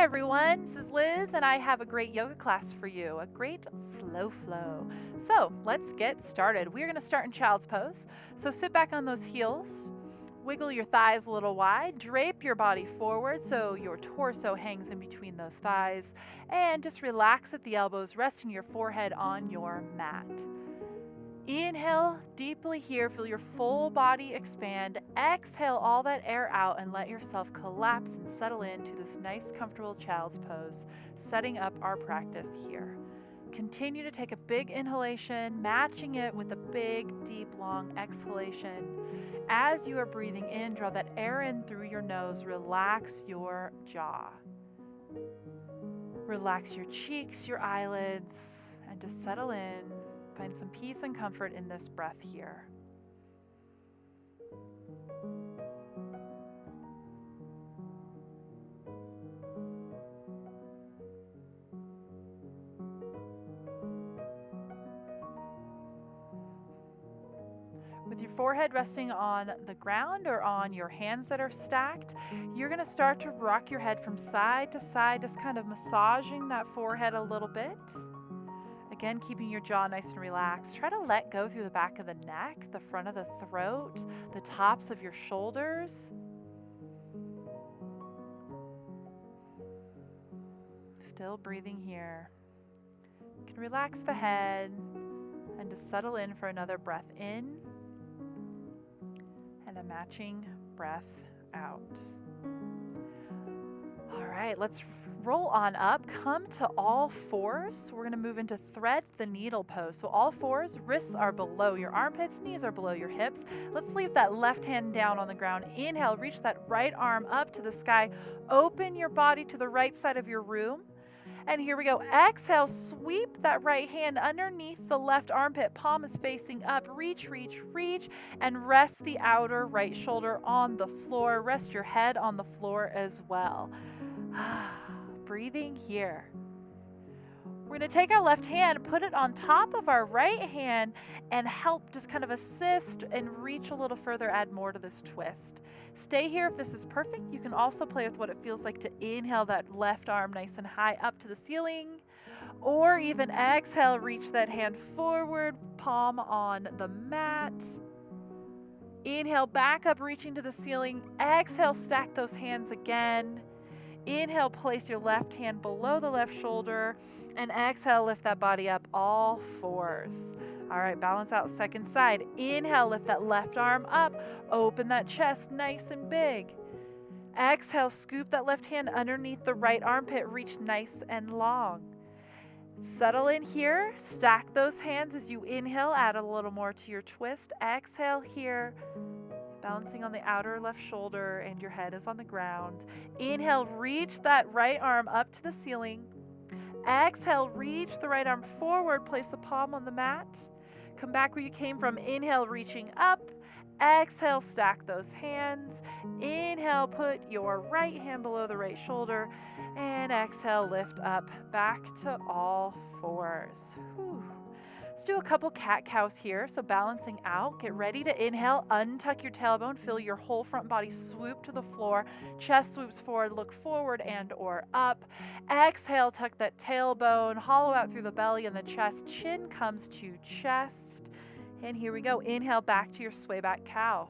everyone, this is Liz, and I have a great yoga class for you, a great slow flow. So let's get started. We're going to start in child's pose. So sit back on those heels, wiggle your thighs a little wide, drape your body forward so your torso hangs in between those thighs, and just relax at the elbows, resting your forehead on your mat. Inhale deeply here, feel your full body expand. Exhale all that air out and let yourself collapse and settle into this nice, comfortable child's pose, setting up our practice here. Continue to take a big inhalation, matching it with a big, deep, long exhalation. As you are breathing in, draw that air in through your nose, relax your jaw. Relax your cheeks, your eyelids, and just settle in. Find some peace and comfort in this breath here. With your forehead resting on the ground or on your hands that are stacked, you're going to start to rock your head from side to side, just kind of massaging that forehead a little bit. Again, keeping your jaw nice and relaxed. Try to let go through the back of the neck, the front of the throat, the tops of your shoulders. Still breathing here. You can relax the head and just settle in for another breath in and a matching breath out. All right, let's roll on up. Come to all fours. We're going to move into thread the needle pose. So all fours, wrists are below your armpits, knees are below your hips. Let's leave that left hand down on the ground. Inhale, reach that right arm up to the sky. Open your body to the right side of your room. And here we go. Exhale, sweep that right hand underneath the left armpit. Palm is facing up. Reach, reach, reach, and rest the outer right shoulder on the floor. Rest your head on the floor as well. Breathing here. We're going to take our left hand, put it on top of our right hand, and help just kind of assist and reach a little further, add more to this twist. Stay here if this is perfect. You can also play with what it feels like to inhale that left arm nice and high up to the ceiling, or even exhale, reach that hand forward, palm on the mat. Inhale, back up, reaching to the ceiling. Exhale, stack those hands again. Inhale, place your left hand below the left shoulder, and exhale, lift that body up, all fours. All right, balance out second side. Inhale, lift that left arm up, open that chest nice and big. Exhale, scoop that left hand underneath the right armpit, reach nice and long. Settle in here, stack those hands as you inhale, add a little more to your twist. Exhale here. Balancing on the outer left shoulder and your head is on the ground. Inhale, reach that right arm up to the ceiling. Exhale, reach the right arm forward, place the palm on the mat. Come back where you came from. Inhale, reaching up. Exhale, stack those hands. Inhale, put your right hand below the right shoulder. And exhale, lift up back to all fours. Whew. Let's do a couple cat-cows here. So balancing out, get ready to inhale, untuck your tailbone, feel your whole front body swoop to the floor, chest swoops forward, look forward and or up. Exhale, tuck that tailbone, hollow out through the belly and the chest, chin comes to chest. And here we go, inhale back to your sway back cow.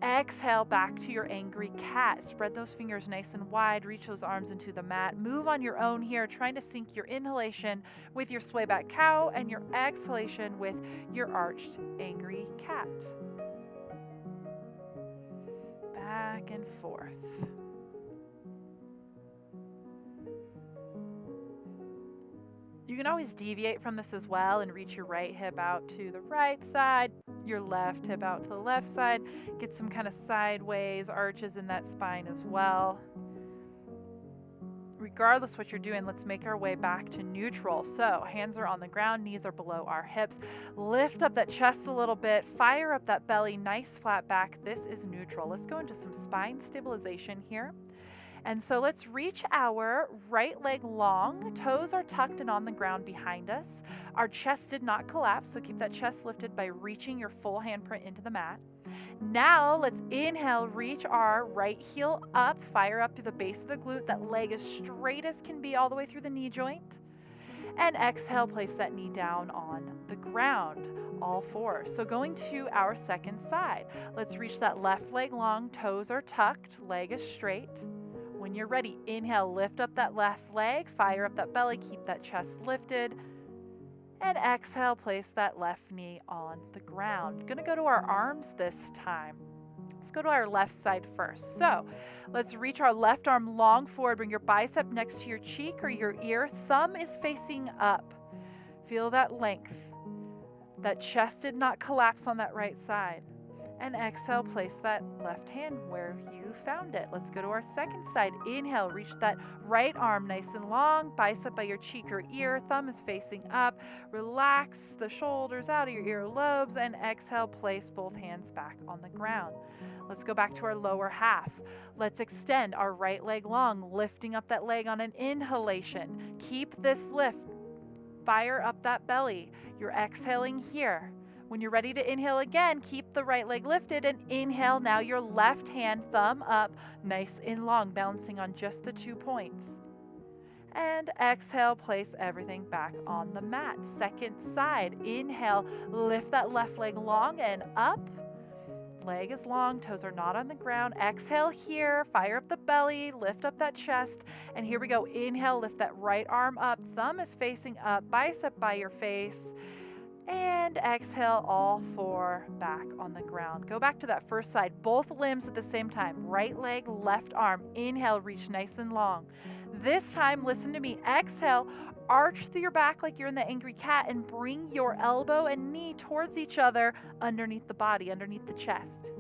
Exhale back to your angry cat. Spread those fingers nice and wide. Reach those arms into the mat. Move on your own here, trying to sync your inhalation with your sway back cow and your exhalation with your arched angry cat. Back and forth. You can always deviate from this as well and reach your right hip out to the right side, your left hip out to the left side. Get some kind of sideways arches in that spine as well. Regardless what you're doing, let's make our way back to neutral. So hands are on the ground, knees are below our hips. Lift up that chest a little bit, fire up that belly, nice flat back. This is neutral. Let's go into some spine stabilization here. And so let's reach our right leg long. Toes are tucked and on the ground behind us. Our chest did not collapse, so keep that chest lifted by reaching your full handprint into the mat. Now let's inhale, reach our right heel up, fire up through the base of the glute, that leg as straight as can be all the way through the knee joint. And exhale, place that knee down on the ground, all four. So going to our second side, let's reach that left leg long, toes are tucked, leg is straight. When you're ready, inhale, lift up that left leg, fire up that belly, keep that chest lifted. And exhale, place that left knee on the ground. Gonna go to our arms this time. Let's go to our left side first. So let's reach our left arm long forward. Bring your bicep next to your cheek or your ear. Thumb is facing up. Feel that length. That chest did not collapse on that right side. And exhale, place that left hand where you found it. Let's go to our second side. Inhale, reach that right arm nice and long, bicep by your cheek or ear, thumb is facing up. Relax the shoulders out of your earlobes, and exhale, place both hands back on the ground. Let's go back to our lower half. Let's extend our right leg long, lifting up that leg on an inhalation. Keep this lift. Fire up that belly. You're exhaling here. When you're ready to inhale again, keep the right leg lifted and inhale now your left hand, thumb up, nice and long, balancing on just the 2 points. And exhale, place everything back on the mat. Second side, inhale, lift that left leg long and up. Leg is long, toes are not on the ground. Exhale here, fire up the belly, lift up that chest. And here we go. Inhale, lift that right arm up, thumb is facing up, bicep by your face. And exhale, all four back on the ground. Go back to that first side, both limbs at the same time. Right leg, left arm. Inhale, reach nice and long. This time, listen to me. Exhale, arch through your back like you're in the angry cat and bring your elbow and knee towards each other underneath the body, underneath the chest.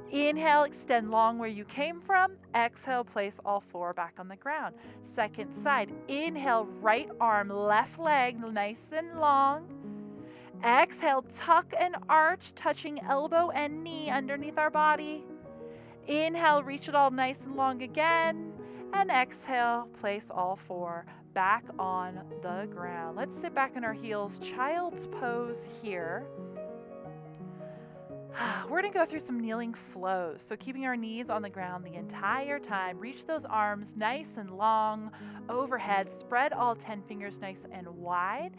Inhale, extend long where you came from. Exhale, place all four back on the ground. Second side, inhale, right arm, left leg, nice and long. Exhale, tuck and arch, touching elbow and knee underneath our body. Inhale, reach it all nice and long again. And exhale, place all four back on the ground. Let's sit back in our heels, child's pose here. We're going to go through some kneeling flows. So keeping our knees on the ground the entire time. Reach those arms nice and long overhead. Spread all 10 fingers nice and wide.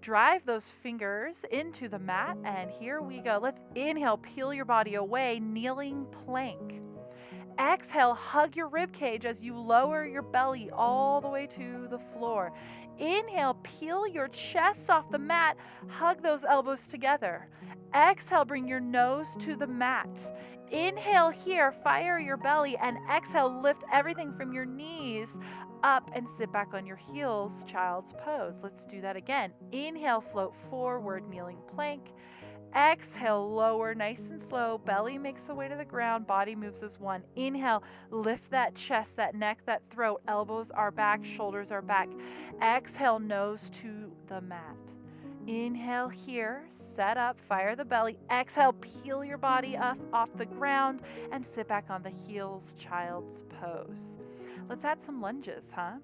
Drive those fingers into the mat, and here we go. Let's inhale, peel your body away, kneeling plank. Exhale, hug your rib cage as you lower your belly all the way to the floor. Inhale, peel your chest off the mat, hug those elbows together. Exhale, bring your nose to the mat. Inhale here, fire your belly, and exhale, lift everything from your knees up and sit back on your heels, child's pose. Let's do that again. Inhale, float forward, kneeling plank. Exhale, lower nice and slow. Belly makes the way to the ground. Body moves as one. Inhale, lift that chest, that neck, that throat. Elbows are back, shoulders are back. Exhale, nose to the mat. Inhale here, set up, fire the belly. Exhale, peel your body up off the ground and sit back on the heels, child's pose. Let's add some lunges, huh?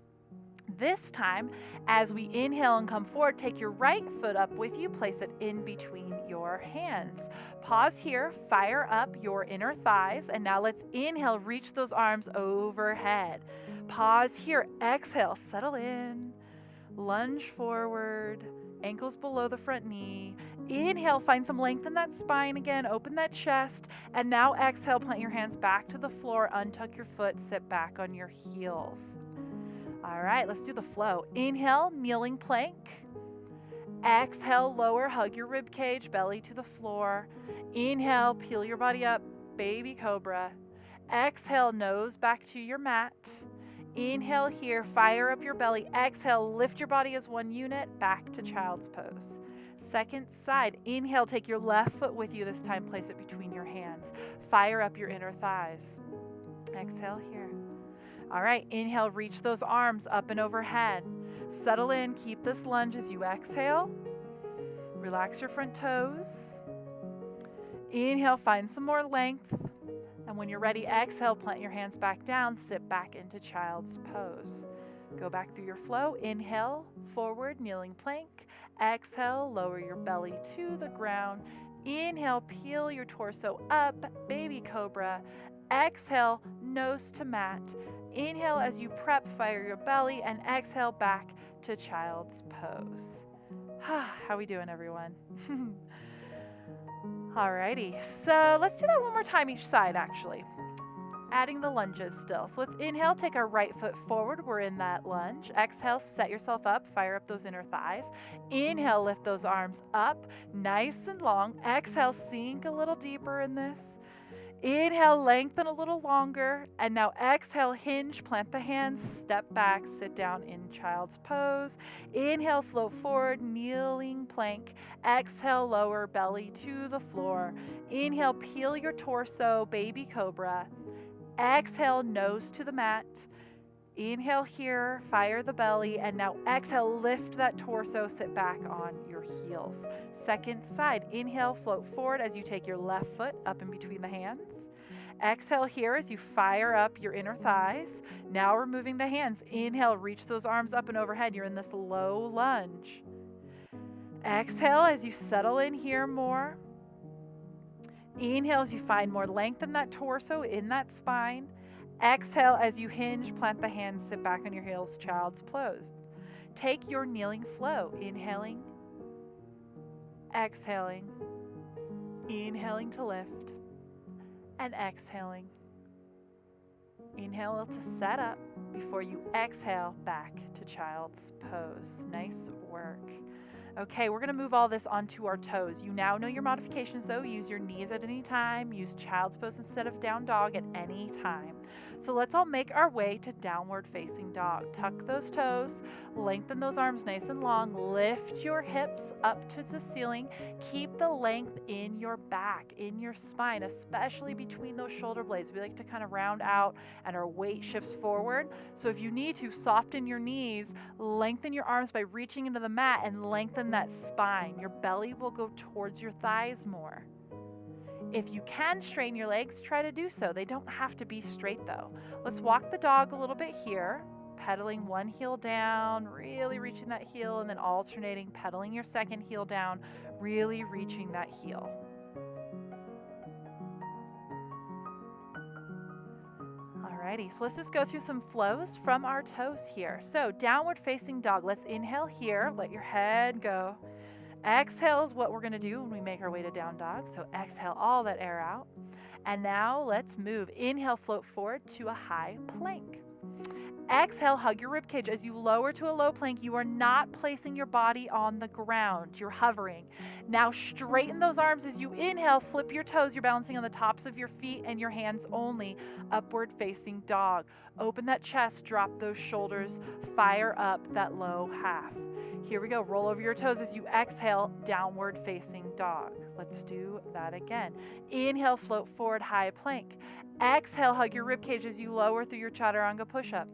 This time, as we inhale and come forward, take your right foot up with you, place it in between your hands. Pause here, fire up your inner thighs, and now let's inhale, reach those arms overhead. Pause here, exhale, settle in, lunge forward, ankles below the front knee. Inhale, find some length in that spine again, open that chest, and now exhale, plant your hands back to the floor, untuck your foot, sit back on your heels. All right, let's do the flow. Inhale, kneeling plank. Exhale, lower, hug your rib cage, belly to the floor. Inhale, peel your body up, baby cobra. Exhale, nose back to your mat. Inhale here, fire up your belly. Exhale, lift your body as one unit, back to child's pose. Second side, inhale, take your left foot with you this time, place it between your hands. Fire up your inner thighs. Exhale here. All right, inhale, reach those arms up and overhead. Settle in, keep this lunge as you exhale. Relax your front toes. Inhale, find some more length. And when you're ready, exhale, plant your hands back down, sit back into child's pose. Go back through your flow. Inhale, forward, kneeling plank. Exhale, lower your belly to the ground. Inhale, peel your torso up, baby cobra. Exhale, nose to mat. Inhale as you prep, fire your belly, and exhale back to child's pose. How we doing, everyone? Alrighty, so let's do that one more time each side, actually. Adding the lunges still. So let's inhale, take our right foot forward. We're in that lunge. Exhale, set yourself up, fire up those inner thighs. Inhale, lift those arms up, nice and long. Exhale, sink a little deeper in this. Inhale, lengthen a little longer. And now exhale, hinge, plant the hands, step back, sit down in child's pose. Inhale, float forward, kneeling plank. Exhale, lower belly to the floor. Inhale, peel your torso, baby cobra. Exhale, nose to the mat. Inhale here, fire the belly, and now exhale, lift that torso, sit back on your heels. Second side, inhale, float forward as you take your left foot up in between the hands. Exhale here as you fire up your inner thighs. Now removing the hands. Inhale, reach those arms up and overhead. You're in this low lunge. Exhale as you settle in here more. Inhale as you find more length in that torso, in that spine. Exhale as you hinge, plant the hands, sit back on your heels, child's pose. Take your kneeling flow, inhaling, exhaling, inhaling to lift, and exhaling. Inhale to set up before you exhale back to child's pose. Nice work. Okay, we're going to move all this onto our toes. You now know your modifications though. Use your knees at any time. Use child's pose instead of down dog at any time. So let's all make our way to downward facing dog. Tuck those toes, lengthen those arms nice and long, lift your hips up to the ceiling. Keep the length in your back, in your spine, especially between those shoulder blades. We like to kind of round out and our weight shifts forward. So if you need to, soften your knees, lengthen your arms by reaching into the mat and lengthen that spine. Your belly will go towards your thighs more. If you can straighten your legs, try to do so. They don't have to be straight though. Let's walk the dog a little bit here, pedaling one heel down, really reaching that heel, and then alternating, pedaling your second heel down, really reaching that heel. Alrighty, so let's just go through some flows from our toes here. So downward facing dog, let's inhale here, let your head go. Exhale is what we're going to do when we make our way to down dog. So exhale all that air out. And now let's move. Inhale, float forward to a high plank. Exhale, hug your ribcage. As you lower to a low plank, you are not placing your body on the ground. You're hovering. Now straighten those arms as you inhale, flip your toes. You're balancing on the tops of your feet and your hands only. Upward facing dog. Open that chest, drop those shoulders, fire up that low half. Here we go. Roll over your toes as you exhale, downward facing dog. Let's do that again. Inhale, float forward, high plank. Exhale, hug your ribcage as you lower through your chaturanga push-up.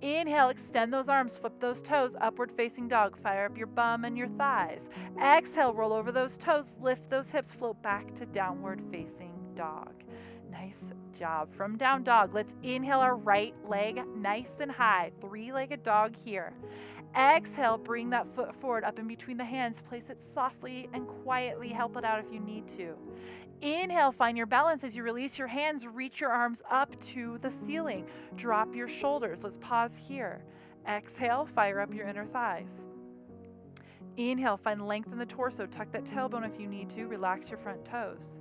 Inhale, extend those arms, flip those toes, upward facing dog. Fire up your bum and your thighs. Exhale, roll over those toes, lift those hips, float back to downward facing dog. Nice job. From down dog, let's inhale our right leg nice and high. Three-legged dog here. Exhale, bring that foot forward up in between the hands. Place it softly and quietly. Help it out if you need to. Inhale, find your balance as you release your hands. Reach your arms up to the ceiling. Drop your shoulders. Let's pause here. Exhale, fire up your inner thighs. Inhale, find length in the torso. Tuck that tailbone if you need to. Relax your front toes.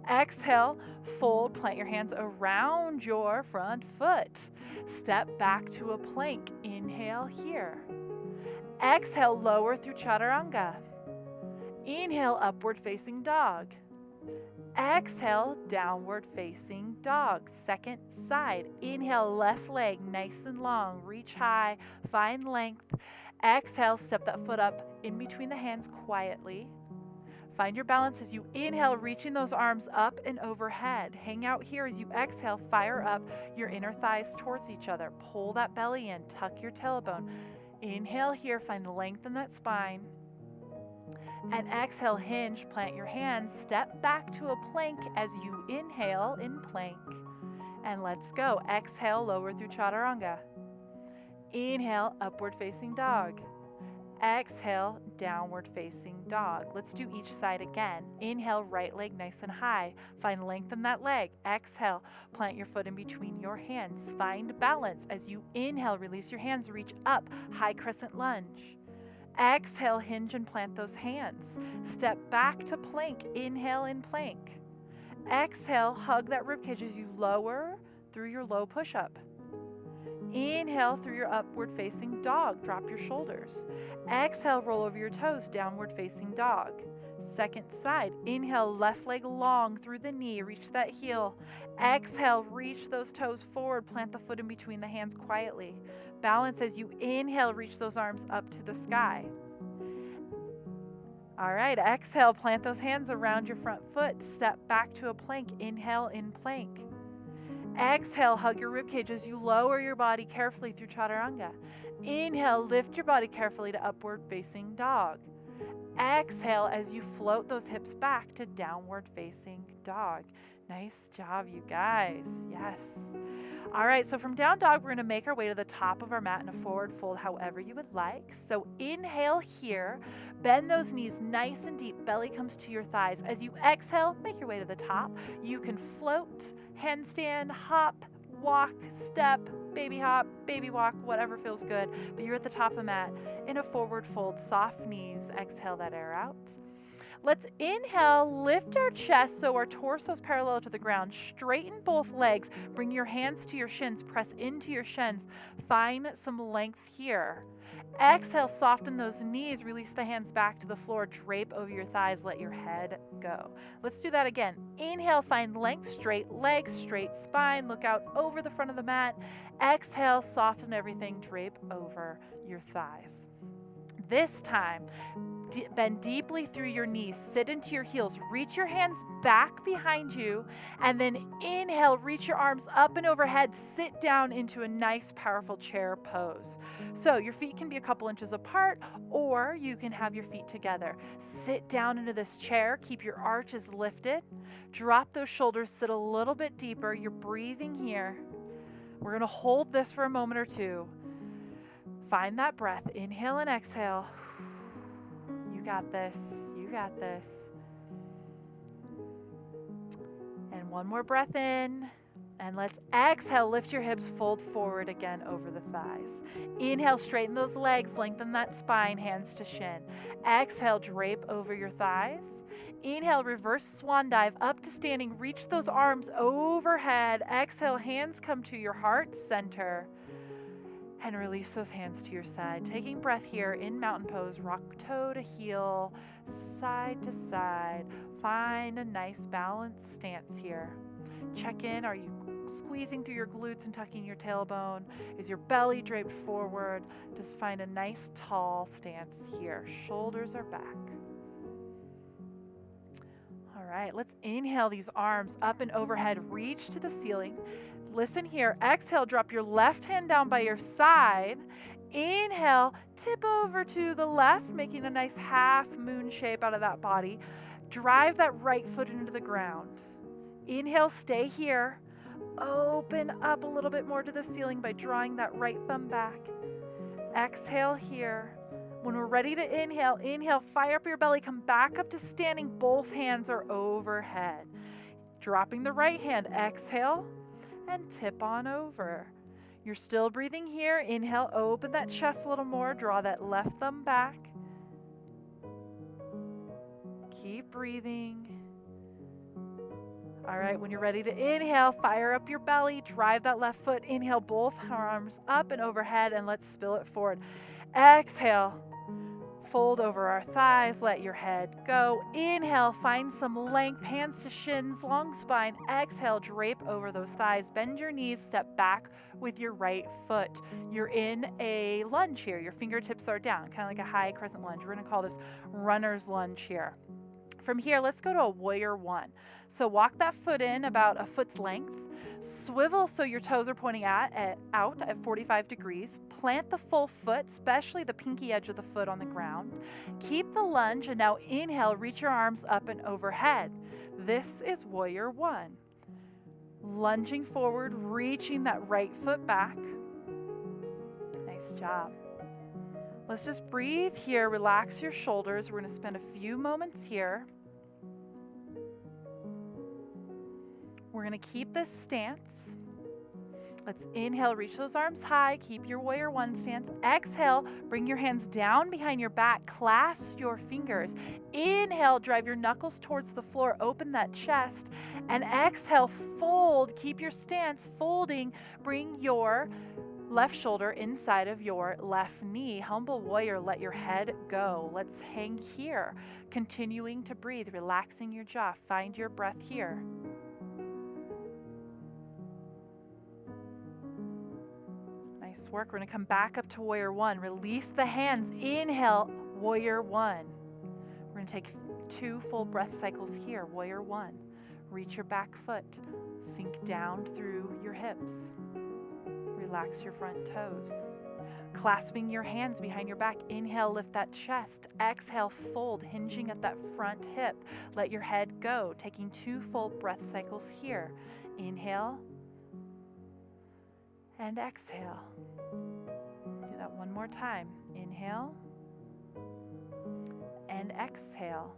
Exhale, fold, plant your hands around your front foot. Step back to a plank. Inhale here. Exhale, lower through chaturanga. Inhale, upward facing dog. Exhale, downward facing dog. Second side. Inhale, left leg nice and long. Reach high, find length. Exhale, step that foot up in between the hands quietly. Find your balance as you inhale, reaching those arms up and overhead. Hang out here as you exhale, fire up your inner thighs towards each other. Pull that belly in, tuck your tailbone. Inhale here, find length in that spine. And exhale, hinge, plant your hands, step back to a plank as you inhale in plank. And let's go. Exhale, lower through chaturanga. Inhale, upward facing dog. Exhale, downward facing dog. Let's do each side again. Inhale, right leg nice and high. Find length in that leg. Exhale, plant your foot in between your hands. Find balance. As you inhale, release your hands, reach up, high crescent lunge. Exhale, hinge and plant those hands. Step back to plank. Inhale in plank. Exhale, hug that ribcage as you lower through your low push-up. Inhale through your upward facing dog. Drop your shoulders. Exhale, roll over your toes, downward facing dog. Second side. Inhale, left leg long through the knee. Reach that heel. Exhale, reach those toes forward. Plant the foot in between the hands quietly. Balance as you inhale, reach those arms up to the sky. All right, exhale, plant those hands around your front foot. Step back to a plank. Inhale in plank. Exhale, hug your ribcage as you lower your body carefully through chaturanga. Inhale, lift your body carefully to upward facing dog. Exhale as you float those hips back to downward facing dog. Nice job, you guys. Yes. All right, so from down dog, we're going to make our way to the top of our mat in a forward fold however you would like. So inhale here, bend those knees nice and deep, belly comes to your thighs. As you exhale, make your way to the top. You can float, handstand, hop, walk, step, baby hop, baby walk, whatever feels good. But you're at the top of the mat in a forward fold, soft knees. Exhale that air out. Let's inhale, lift our chest so our torso is parallel to the ground. Straighten both legs. Bring your hands to your shins. Press into your shins. Find some length here. Exhale, soften those knees. Release the hands back to the floor. Drape over your thighs. Let your head go. Let's do that again. Inhale, find length, straight legs, straight spine. Look out over the front of the mat. Exhale, soften everything. Drape over your thighs. This time, bend deeply through your knees, sit into your heels, reach your hands back behind you, and then inhale, reach your arms up and overhead, sit down into a nice, powerful chair pose. So your feet can be a couple inches apart, or you can have your feet together. Sit down into this chair, keep your arches lifted, drop those shoulders, sit a little bit deeper. You're breathing here. We're going to hold this for a moment or two. Find that breath. Inhale and exhale. You got this. You got this. And one more breath in. And let's exhale. Lift your hips, fold forward again over the thighs. Inhale, straighten those legs, lengthen that spine, hands to shin. Exhale, drape over your thighs. Inhale, reverse swan dive up to standing. Reach those arms overhead. Exhale, hands come to your heart center. And release those hands to your side. Taking breath here in mountain pose, rock toe to heel, side to side. Find a nice balanced stance here. Check in, are you squeezing through your glutes and tucking your tailbone? Is your belly draped forward? Just find a nice tall stance here. Shoulders are back. All right, let's inhale these arms up and overhead, reach to the ceiling. Listen here. Exhale, drop your left hand down by your side. Inhale, tip over to the left, making a nice half moon shape out of that body. Drive that right foot into the ground. Inhale, stay here. Open up a little bit more to the ceiling by drawing that right thumb back. Exhale here. When we're ready to inhale, inhale, fire up your belly, come back up to standing. Both hands are overhead. Dropping the right hand, exhale. And tip on over. You're still breathing here. Inhale, open that chest a little more. Draw that left thumb back. Keep breathing. All right, when you're ready to inhale, fire up your belly. Drive that left foot. Inhale, both arms up and overhead, and let's spill it forward. Exhale. Fold over our thighs, let your head go. Inhale, find some length, hands to shins, long spine. Exhale, drape over those thighs. Bend your knees, step back with your right foot. You're in a lunge here. Your fingertips are down, kind of like a high crescent lunge. We're going to call this runner's lunge here. From here, let's go to a warrior one. So walk that foot in about a foot's length. Swivel so your toes are pointing out at 45 degrees. Plant the full foot, especially the pinky edge of the foot on the ground. Keep the lunge, and now inhale, reach your arms up and overhead. This is warrior one. Lunging forward, reaching that right foot back. Nice Nice job. Let's just breathe here. Relax your shoulders. We're going to spend a few moments here. We're going to keep this stance. Let's inhale, reach those arms high. Keep your warrior one stance. Exhale, bring your hands down behind your back. Clasp your fingers. Inhale, drive your knuckles towards the floor. Open that chest. And exhale, fold. Keep your stance folding. Bring your left shoulder inside of your left knee. Humble warrior, let your head go. Let's hang here. Continuing to breathe, relaxing your jaw. Find your breath here. Nice work. We're going to come back up to warrior one. Release the hands. Inhale, warrior one. We're going to take 2 full breath cycles here. Warrior one. Reach your back foot. Sink down through your hips. Relax your front toes. Clasping your hands behind your back. Inhale, lift that chest. Exhale, fold, hinging at that front hip. Let your head go. Taking 2 full breath cycles here. Inhale and exhale. Do that one more time. Inhale and exhale.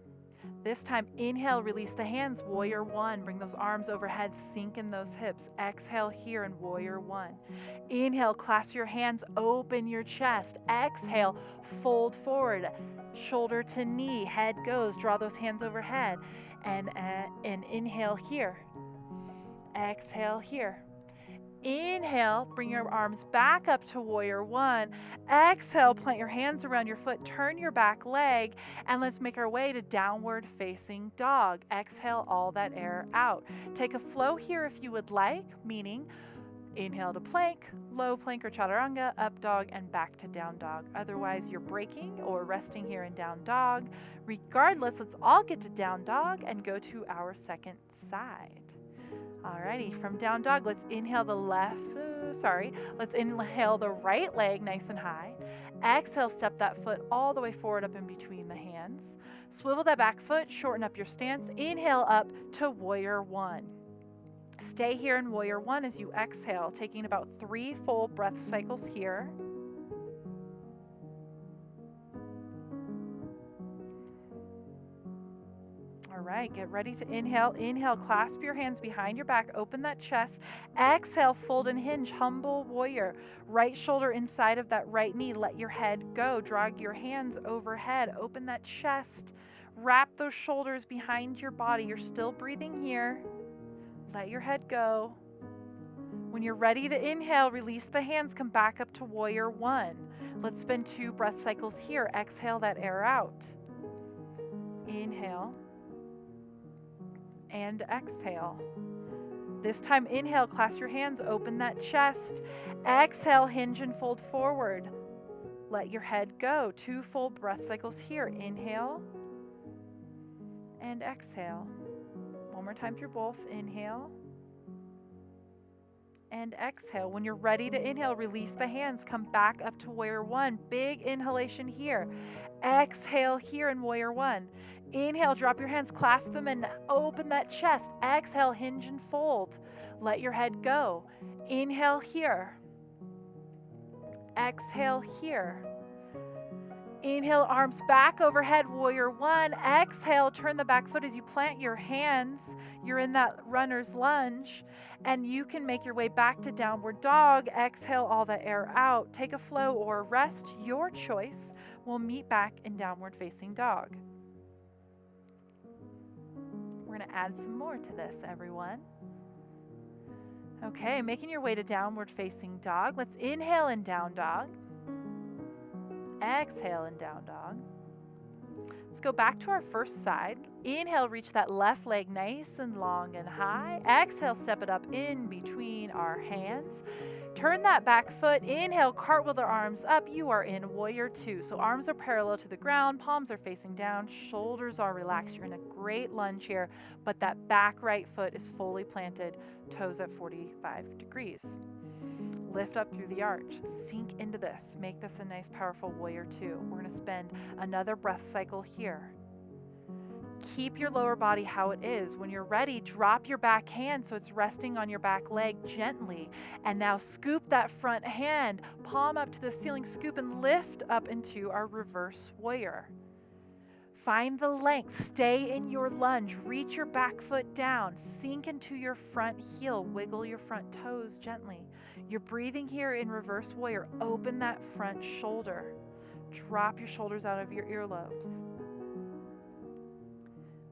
This time, inhale, release the hands, warrior one. Bring those arms overhead, sink in those hips. Exhale here in warrior one. Inhale, clasp your hands, open your chest. Exhale, fold forward, shoulder to knee, head goes. Draw those hands overhead. And inhale here. Exhale here. Inhale, bring your arms back up to warrior one. Exhale, plant your hands around your foot, turn your back leg, and let's make our way to downward facing dog. Exhale all that air out. Take a flow here if you would like, meaning inhale to plank, low plank or chaturanga, up dog, and back to down dog. Otherwise, you're breaking or resting here in down dog. Regardless, let's all get to down dog and go to our second side. Alrighty, from down dog, let's inhale the let's inhale the right leg nice and high. Exhale, step that foot all the way forward up in between the hands. Swivel that back foot, shorten up your stance. Inhale up to warrior one. Stay here in warrior one as you exhale, taking about 3 full breath cycles here. All right, get ready to inhale. Inhale, clasp your hands behind your back, open that chest. Exhale, fold and hinge, humble warrior. Right shoulder inside of that right knee, let your head go. Drag your hands overhead, open that chest. Wrap those shoulders behind your body. You're still breathing here. Let your head go. When you're ready to inhale, release the hands, come back up to warrior one. Let's spend 2 breath cycles here. Exhale that air out. Inhale. And exhale. This time, inhale, clasp your hands, open that chest. Exhale, hinge and fold forward. Let your head go. 2 full breath cycles here. Inhale and exhale. One more time through both. Inhale and exhale. When you're ready to inhale, release the hands, come back up to warrior one. Big inhalation here. Exhale here in warrior one. Inhale, drop your hands, clasp them, and open that chest. Exhale, hinge and fold. Let your head go. Inhale here. Exhale here. Inhale, arms back overhead, warrior one. Exhale, turn the back foot as you plant your hands. You're in that runner's lunge, and you can make your way back to downward dog. Exhale all the air out. Take a flow or rest, your choice. We'll meet back in downward facing dog. We're going to add some more to this, everyone. Okay, making your way to downward facing dog. Let's inhale in down dog. Exhale in down dog. Let's go back to our first side. Inhale, reach that left leg nice and long and high. Exhale, step it up in between our hands. Turn that back foot. Inhale, cartwheel the arms up. You are in warrior two. So arms are parallel to the ground, palms are facing down, shoulders are relaxed. You're in a great lunge here, but that back right foot is fully planted, toes at 45 degrees. Lift up through the arch, sink into this. Make this a nice, powerful warrior two. We're going to spend another breath cycle here. Keep your lower body how it is. When you're ready, drop your back hand so it's resting on your back leg gently. And now scoop that front hand, palm up to the ceiling, scoop and lift up into our reverse warrior. Find the length, stay in your lunge, reach your back foot down, sink into your front heel, wiggle your front toes gently. You're breathing here in reverse warrior. Open that front shoulder. Drop your shoulders out of your earlobes.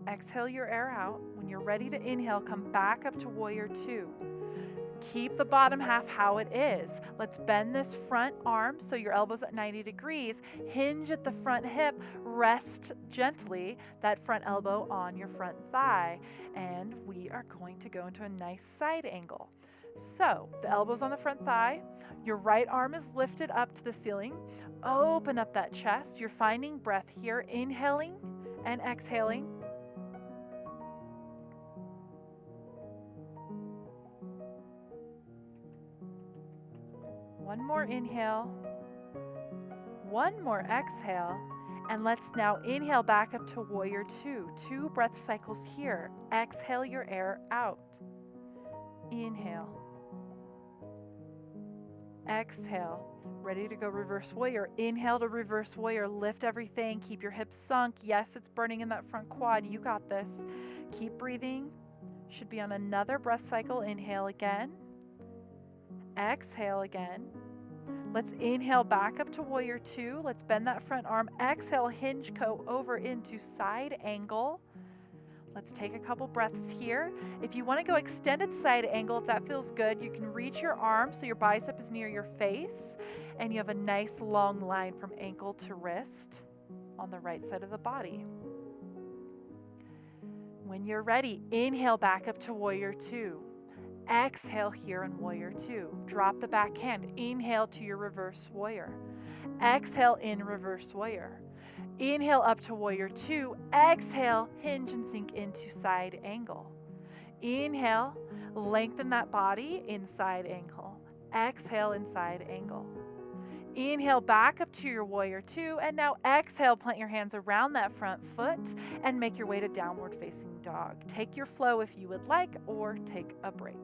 Exhale your air out. When you're ready to inhale, come back up to warrior two. Keep the bottom half how it is. Let's bend this front arm so your elbow's at 90 degrees. Hinge at the front hip. Rest gently that front elbow on your front thigh. And we are going to go into a nice side angle. So the elbow's on the front thigh. Your right arm is lifted up to the ceiling. Open up that chest. You're finding breath here. Inhaling and exhaling. One more inhale, one more exhale, and let's now inhale back up to warrior two. 2 breath cycles here. Exhale your air out. Inhale. Exhale. Ready to go reverse warrior. Inhale to reverse warrior. Lift everything. Keep your hips sunk. Yes, it's burning in that front quad. You got this. Keep breathing. Should be on another breath cycle. Inhale again. Exhale again. Let's inhale back up to warrior two. Let's bend that front arm. Exhale, hinge go over into side angle. Let's take a couple breaths here. If you want to go extended side angle, if that feels good, you can reach your arm so your bicep is near your face and you have a nice long line from ankle to wrist on the right side of the body. When you're ready, inhale back up to warrior two. Exhale here in warrior two. Drop the back hand. Inhale to your reverse warrior. Exhale in reverse warrior. Inhale up to warrior two. Exhale, hinge and sink into side angle. Inhale, lengthen that body in side angle. Exhale in side angle. Inhale back up to your warrior two, and now exhale, plant your hands around that front foot and make your way to downward facing dog. Take your flow if you would like, or take a break.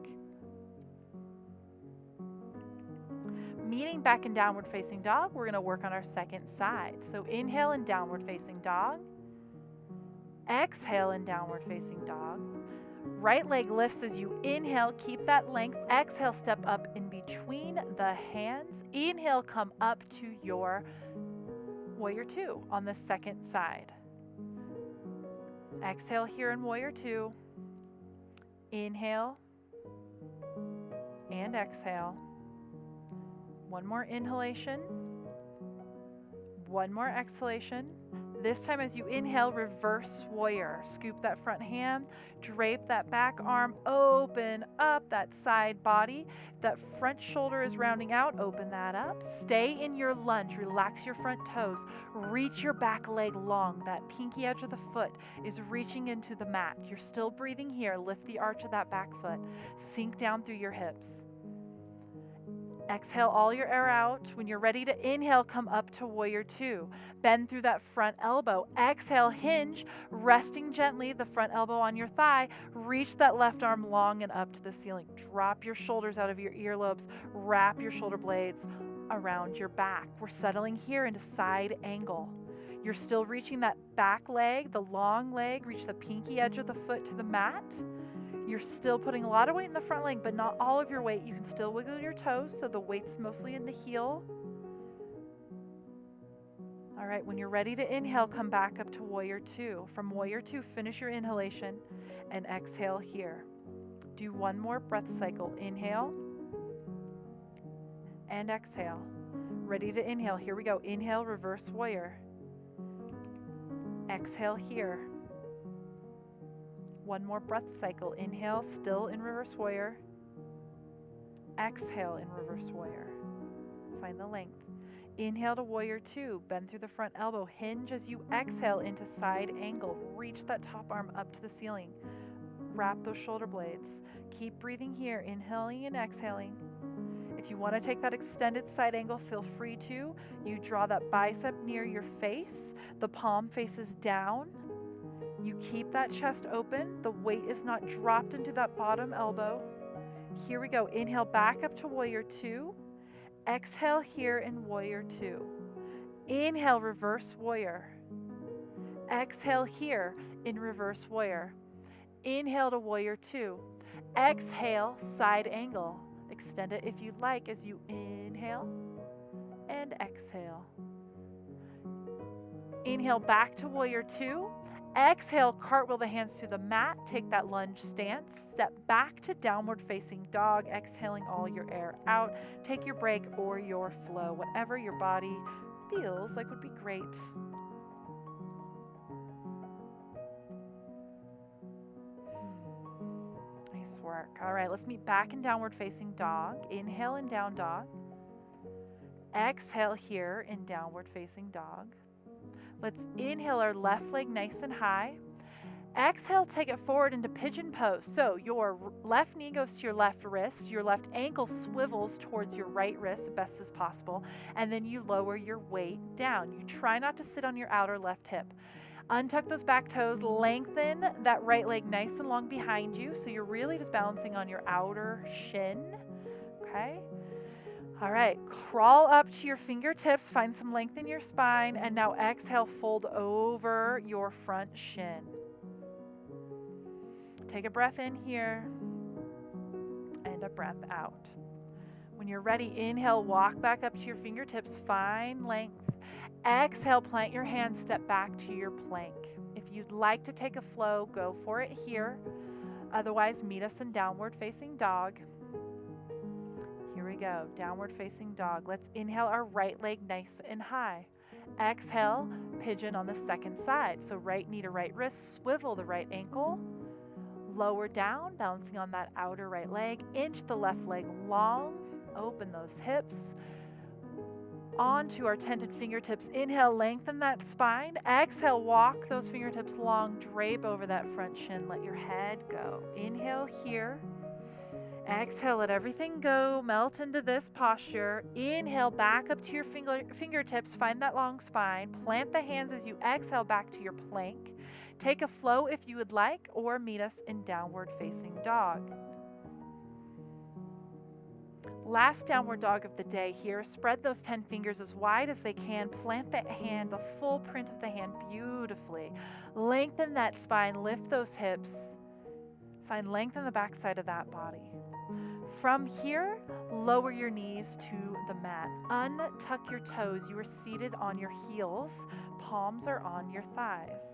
Meeting back in downward facing dog, we're going to work on our second side. So inhale in downward facing dog. Exhale in downward facing dog. Right leg lifts as you inhale, keep that length. Exhale, step up in between the hands. Inhale, come up to your warrior two on the second side. Exhale here in warrior two. Inhale and exhale. One more inhalation. One more exhalation. This time as you inhale, reverse warrior. Scoop that front hand, drape that back arm, open up that side body. That front shoulder is rounding out, open that up. Stay in your lunge, relax your front toes, reach your back leg long. That pinky edge of the foot is reaching into the mat. You're still breathing here. Lift the arch of that back foot. Sink down through your hips. Exhale all your air out. When you're ready to inhale, come up to warrior two. Bend through that front elbow. Exhale, hinge, resting gently, the front elbow on your thigh. Reach that left arm long and up to the ceiling. Drop your shoulders out of your earlobes. Wrap your shoulder blades around your back. We're settling here into side angle. You're still reaching that back leg, the long leg. Reach the pinky edge of the foot to the mat. You're still putting a lot of weight in the front leg, but not all of your weight. You can still wiggle your toes, so the weight's mostly in the heel. All right, when you're ready to inhale, come back up to warrior two. From warrior two, finish your inhalation and exhale here. Do one more breath cycle. Inhale and exhale. Ready to inhale. Here we go. Inhale, reverse warrior. Exhale here. One more breath cycle. Inhale, still in reverse warrior. Exhale in reverse warrior. Find the length. Inhale to warrior two. Bend through the front elbow. Hinge as you exhale into side angle. Reach that top arm up to the ceiling. Wrap those shoulder blades. Keep breathing here, inhaling and exhaling. If you want to take that extended side angle, feel free to. You draw that bicep near your face. The palm faces down. You keep that chest open. The weight is not dropped into that bottom elbow. Here we go. Inhale back up to warrior two. Exhale here in warrior two. Inhale, reverse warrior. Exhale here in reverse warrior. Inhale to warrior two. Exhale, side angle. Extend it if you'd like as you inhale and exhale. Inhale back to warrior two. Exhale, cartwheel the hands to the mat. Take that lunge stance. Step back to downward facing dog, exhaling all your air out. Take your break or your flow, whatever your body feels like would be great. Nice work. All right, let's meet back in downward facing dog. Inhale in down dog. Exhale here in downward facing dog. Let's inhale our left leg nice and high. Exhale, take it forward into pigeon pose. So your left knee goes to your left wrist, your left ankle swivels towards your right wrist as best as possible, and then you lower your weight down. You try not to sit on your outer left hip. Untuck those back toes, lengthen that right leg nice and long behind you, so you're really just balancing on your outer shin, okay? All right, crawl up to your fingertips, find some length in your spine, and now exhale, fold over your front shin. Take a breath in here and a breath out. When you're ready, inhale, walk back up to your fingertips, find length. Exhale, plant your hands, step back to your plank. If you'd like to take a flow, go for it here. Otherwise, meet us in downward facing dog. Here we go, downward facing dog. Let's inhale our right leg nice and high. Exhale, pigeon on the second side. So right knee to right wrist, swivel the right ankle. Lower down, balancing on that outer right leg. Inch the left leg long. Open those hips. Onto our tented fingertips. Inhale, lengthen that spine. Exhale, walk those fingertips long. Drape over that front shin. Let your head go. Inhale here. Exhale, let everything go. Melt into this posture. Inhale, back up to your fingertips. Find that long spine. Plant the hands as you exhale back to your plank. Take a flow if you would like, or meet us in downward facing dog. Last downward dog of the day here. Spread those 10 fingers as wide as they can. Plant that hand, the full print of the hand beautifully. Lengthen that spine, lift those hips. Find length in the backside of that body. From here, lower your knees to the mat. Untuck your toes. You are seated on your heels. Palms are on your thighs.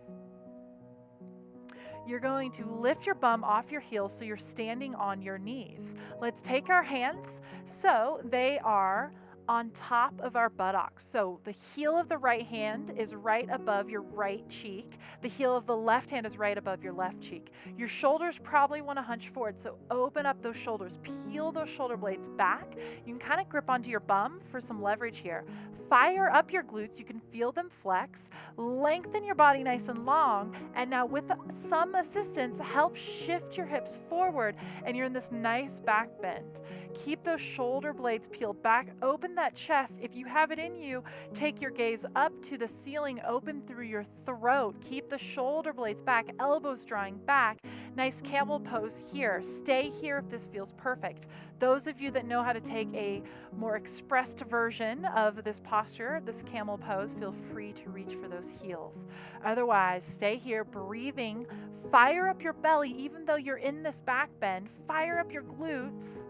You're going to lift your bum off your heels so you're standing on your knees. Let's take our hands so they are on top of our buttocks. So the heel of the right hand is right above your right cheek. The heel of the left hand is right above your left cheek. Your shoulders probably want to hunch forward, so open up those shoulders. Peel those shoulder blades back. You can kind of grip onto your bum for some leverage here. Fire up your glutes. You can feel them flex. Lengthen your body nice and long. And now with some assistance, help shift your hips forward, and you're in this nice back bend. Keep those shoulder blades peeled back. Open that chest. If you have it in you, take your gaze up to the ceiling, open through your throat. Keep the shoulder blades back, elbows drawing back. Nice camel pose here. Stay here if this feels perfect. Those of you that know how to take a more expressed version of this posture, this camel pose, feel free to reach for those heels. Otherwise, stay here, breathing. Fire up your belly, even though you're in this back bend. Fire up your glutes.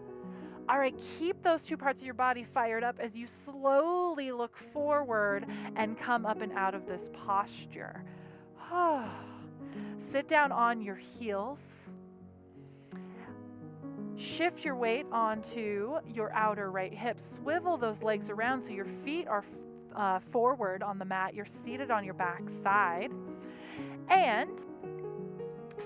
All right, keep those two parts of your body fired up as you slowly look forward and come up and out of this posture. Sit down on your heels. Shift your weight onto your outer right hip. Swivel those legs around so your feet are forward on the mat. You're seated on your back side. And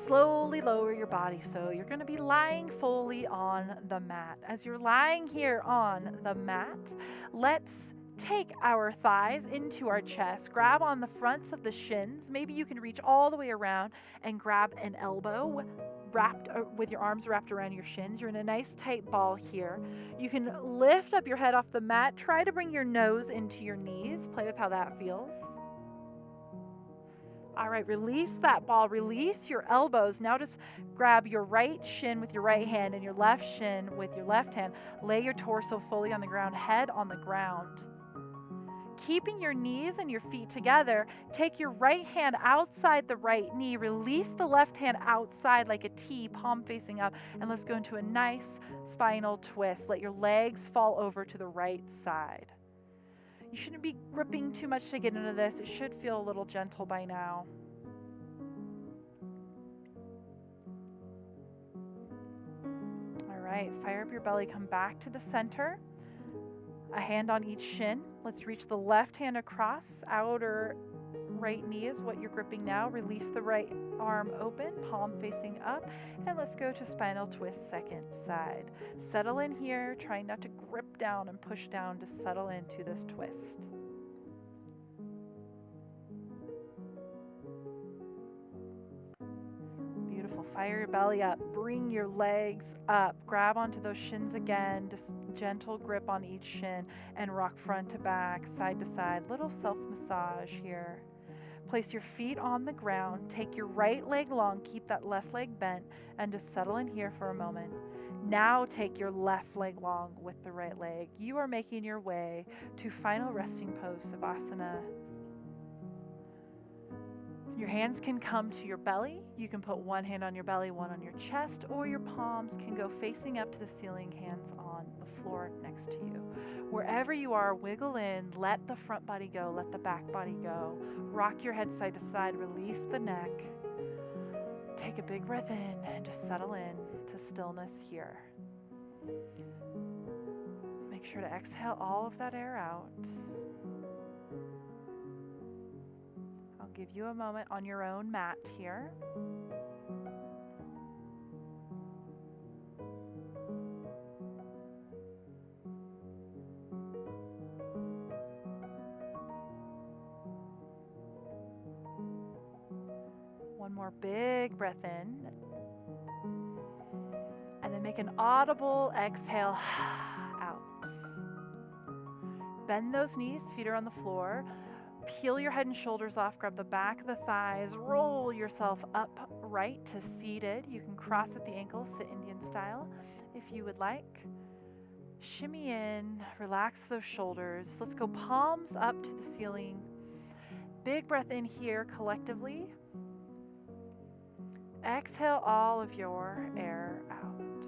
slowly lower your body, so you're going to be lying fully on the mat. As you're lying here on the mat, let's take our thighs into our chest. Grab on the fronts of the shins. Maybe you can reach all the way around and grab an elbow wrapped with your arms wrapped around your shins. You're in a nice tight ball here. You can lift up your head off the mat. Try to bring your nose into your knees. Play with how that feels. All right, release that ball, release your elbows. Now just grab your right shin with your right hand and your left shin with your left hand. Lay your torso fully on the ground, head on the ground. Keeping your knees and your feet together, take your right hand outside the right knee, release the left hand outside like a T, palm facing up, and let's go into a nice spinal twist. Let your legs fall over to the right side. You shouldn't be gripping too much to get into this. It should feel a little gentle by now. All right, fire up your belly, come back to the center. A hand on each shin. Let's reach the left hand across. Outer right knee is what you're gripping now. Release the right arm open, palm facing up. And let's go to spinal twist, second side. Settle in here, trying not to grip down and push down, to settle into this twist. Beautiful. Fire your belly up. Bring your legs up. Grab onto those shins again. Just gentle grip on each shin and rock front to back, side to side. Little self-massage here. Place your feet on the ground. Take your right leg long. Keep that left leg bent and just settle in here for a moment. Now take your left leg long with the right leg. You are making your way to final resting pose, Savasana. Your hands can come to your belly. You can put one hand on your belly, one on your chest, or your palms can go facing up to the ceiling, hands on the floor next to you. Wherever you are, wiggle in, let the front body go, let the back body go. Rock your head side to side, release the neck. Take a big breath in and just settle in to stillness here. Make sure to exhale all of that air out. I'll give you a moment on your own mat here. One more big breath in. And then make an audible exhale out. Bend those knees, feet are on the floor. Peel your head and shoulders off, grab the back of the thighs, roll yourself upright to seated. You can cross at the ankles, sit Indian style if you would like. Shimmy in, relax those shoulders. Let's go palms up to the ceiling. Big breath in here collectively. Exhale all of your air out.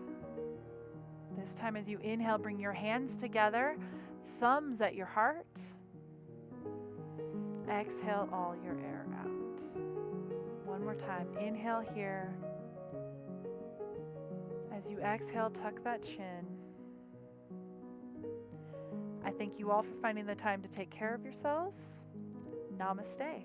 This time as you inhale, bring your hands together, thumbs at your heart. Exhale all your air out. One more time. Inhale here. As you exhale, tuck that chin. I thank you all for finding the time to take care of yourselves. Namaste.